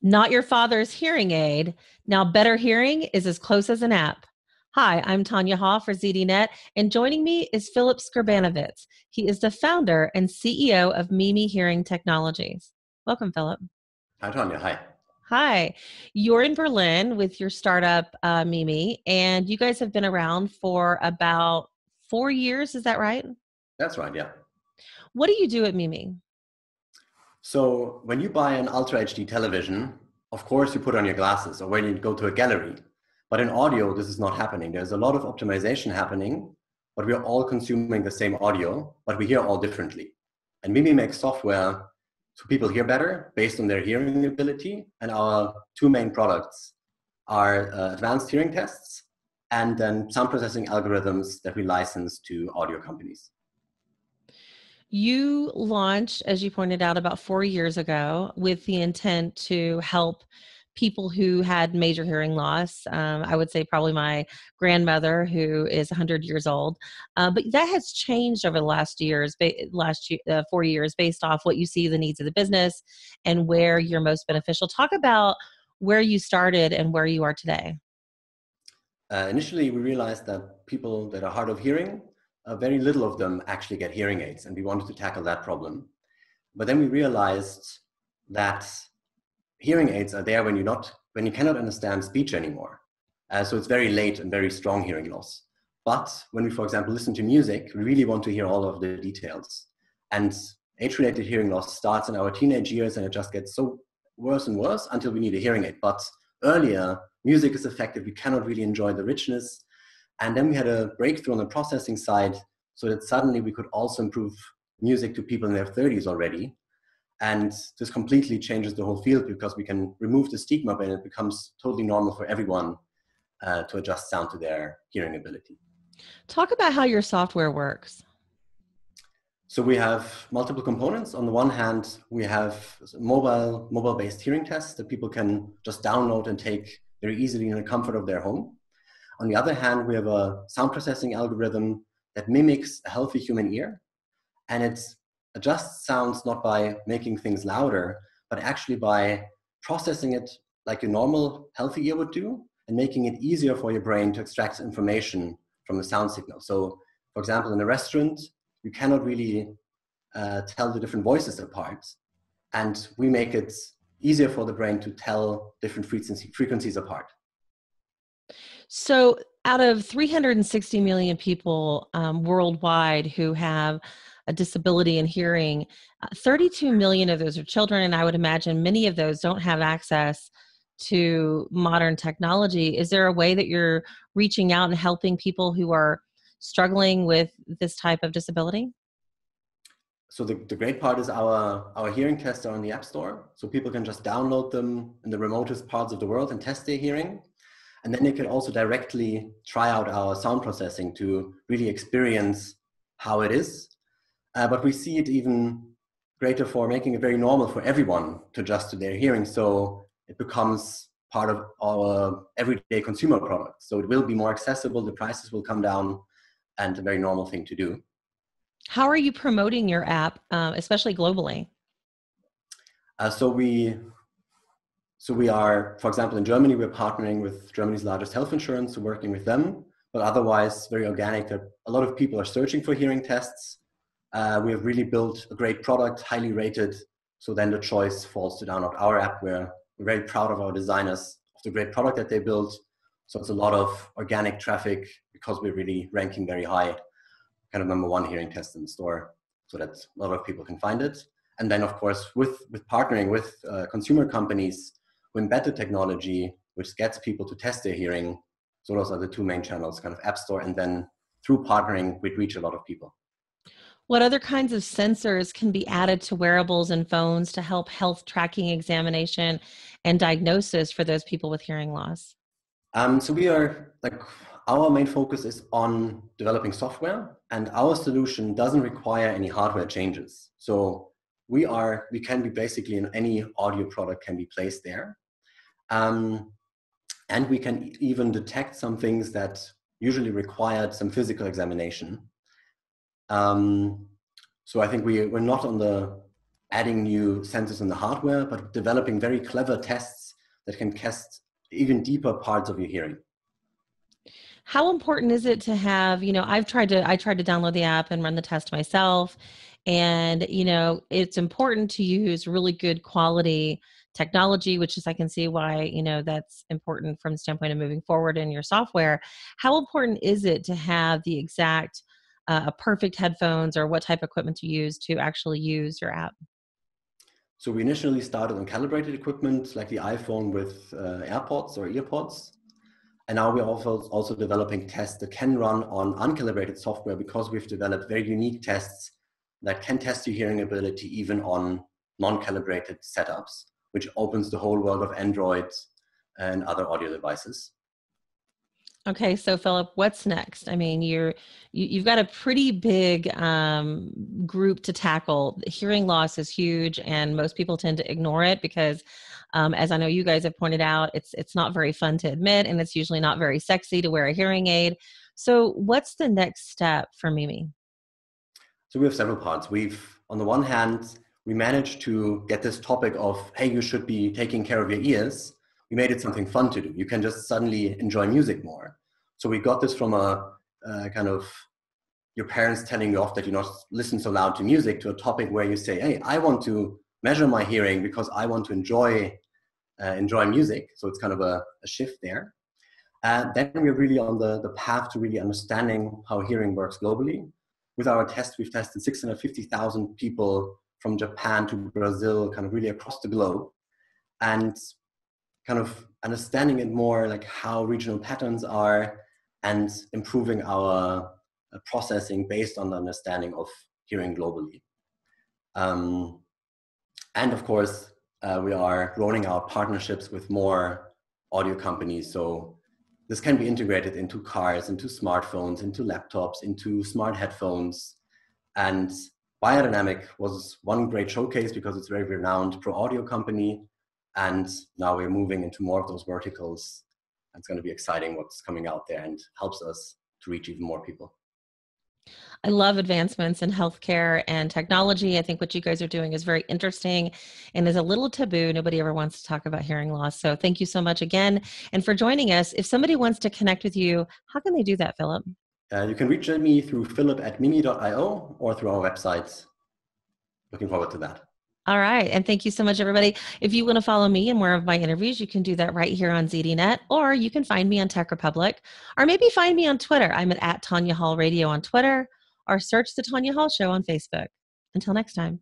Not your father's hearing aid. Now, better hearing is as close as an app. Hi, I'm Tanya Hoff for ZDNet, and joining me is Philip Skrbanovitz. He is the founder and CEO of Mimi Hearing Technologies. Welcome, Philip. Hi, Tonya. Hi. Hi. You're in Berlin with your startup, Mimi, and you guys have been around for about 4 years. Is that right? That's right, yeah. What do you do at Mimi? So when you buy an Ultra HD television, of course you put on your glasses or when you go to a gallery. But in audio, this is not happening. There's a lot of optimization happening, but we're all consuming the same audio, but we hear all differently. And Mimi makes software so people hear better based on their hearing ability. And our two main products are advanced hearing tests and then sound processing algorithms that we license to audio companies. You launched, as you pointed out, about 4 years ago with the intent to help people who had major hearing loss. I would say probably my grandmother, who is 100 years old. But that has changed over the last 4 years, based off what you see the needs of the business and where you're most beneficial. Talk about where you started and where you are today. Initially, we realized that people that are hard of hearing, very little of them actually get hearing aids, and we wanted to tackle that problem. But then we realized that hearing aids are there when you cannot understand speech anymore. So it's very late and very strong hearing loss. But when we, for example, listen to music, we really want to hear all of the details. And age-related hearing loss starts in our teenage years, and it just gets so worse and worse until we need a hearing aid. But earlier, music is affected. We cannot really enjoy the richness. And then we had a breakthrough on the processing side so that suddenly we could also improve music to people in their 30s already. And this completely changes the whole field because we can remove the stigma and it becomes totally normal for everyone to adjust sound to their hearing ability. Talk about how your software works. So we have multiple components. On the one hand, we have mobile-based hearing tests that people can just download and take very easily in the comfort of their home. On the other hand, we have a sound processing algorithm that mimics a healthy human ear, and it adjusts sounds not by making things louder, but actually by processing it like a normal healthy ear would do and making it easier for your brain to extract information from the sound signal. So, for example, in a restaurant, you cannot really tell the different voices apart, and we make it easier for the brain to tell different frequencies apart. So, out of 360 million people worldwide who have a disability in hearing, 32 million of those are children, and I would imagine many of those don't have access to modern technology. Is there a way that you're reaching out and helping people who are struggling with this type of disability? So the great part is our hearing tests are on the App Store, so people can just download them in the remotest parts of the world and test their hearing. And then they can also directly try out our sound processing to really experience how it is. But we see it even greater for making it very normal for everyone to adjust to their hearing. So it becomes part of our everyday consumer product. So it will be more accessible, the prices will come down, and a very normal thing to do. How are you promoting your app, especially globally? So we are, for example, in Germany, we're partnering with Germany's largest health insurance, working with them, but otherwise very organic. A lot of people are searching for hearing tests. We have really built a great product, highly rated. So then the choice falls to download our app. We're very proud of our designers, of the great product that they built. So it's a lot of organic traffic because we're really ranking very high, kind of #1 hearing test in the store, so that a lot of people can find it. And then, of course, with partnering with consumer companies, we embed the technology, which gets people to test their hearing. So those are the two main channels, kind of App Store, and then through partnering, we reach a lot of people. What other kinds of sensors can be added to wearables and phones to help health tracking, examination, and diagnosis for those people with hearing loss? So we are our main focus is on developing software, and our solution doesn't require any hardware changes. So we can be basically in any audio product can be placed there. And we can even detect some things that usually required some physical examination. So I think we're not on the adding new sensors in the hardware, but developing very clever tests that can test even deeper parts of your hearing. How important is it to have, I tried to download the app and run the test myself. And, it's important to use really good quality technology, which is, I can see why, that's important from the standpoint of moving forward in your software. How important is it to have the exact, perfect headphones, or what type of equipment to use to actually use your app? So we initially started on calibrated equipment like the iPhone with AirPods or EarPods. And now we're also developing tests that can run on uncalibrated software, because we've developed very unique tests that can test your hearing ability even on non-calibrated setups, which opens the whole world of Android and other audio devices. Okay, so Philip, what's next? I mean, you've got a pretty big group to tackle. Hearing loss is huge, and most people tend to ignore it because, as I know you guys have pointed out, it's not very fun to admit, and it's usually not very sexy to wear a hearing aid. So, what's the next step for Mimi? So we have several parts. On the one hand, we managed to get this topic of, hey, you should be taking care of your ears. We made it something fun to do. You can just suddenly enjoy music more. So we got this from a kind of your parents telling you off that you not listen so loud to music, to a topic where you say, hey, I want to measure my hearing because I want to enjoy music. So it's kind of a shift there. Then we're really on the path to really understanding how hearing works globally. With our test, we've tested 650,000 people from Japan to Brazil, kind of really across the globe, and kind of understanding it more, like how regional patterns are, and improving our processing based on the understanding of hearing globally. And of course, we are rolling out partnerships with more audio companies. So this can be integrated into cars, into smartphones, into laptops, into smart headphones. And Biodynamic was one great showcase because it's a very renowned pro audio company. And now we're moving into more of those verticals. It's going to be exciting what's coming out there, and helps us to reach even more people. I love advancements in healthcare and technology. I think what you guys are doing is very interesting and is a little taboo. Nobody ever wants to talk about hearing loss. So thank you so much again, and for joining us. If somebody wants to connect with you, how can they do that, Philip? You can reach me through philip@mimi.io or through our website. Looking forward to that. All right. And thank you so much, everybody. If you want to follow me in more of my interviews, you can do that right here on ZDNet, or you can find me on Tech Republic, or maybe find me on Twitter. I'm at Tanya Hall Radio on Twitter, or search The Tanya Hall Show on Facebook. Until next time.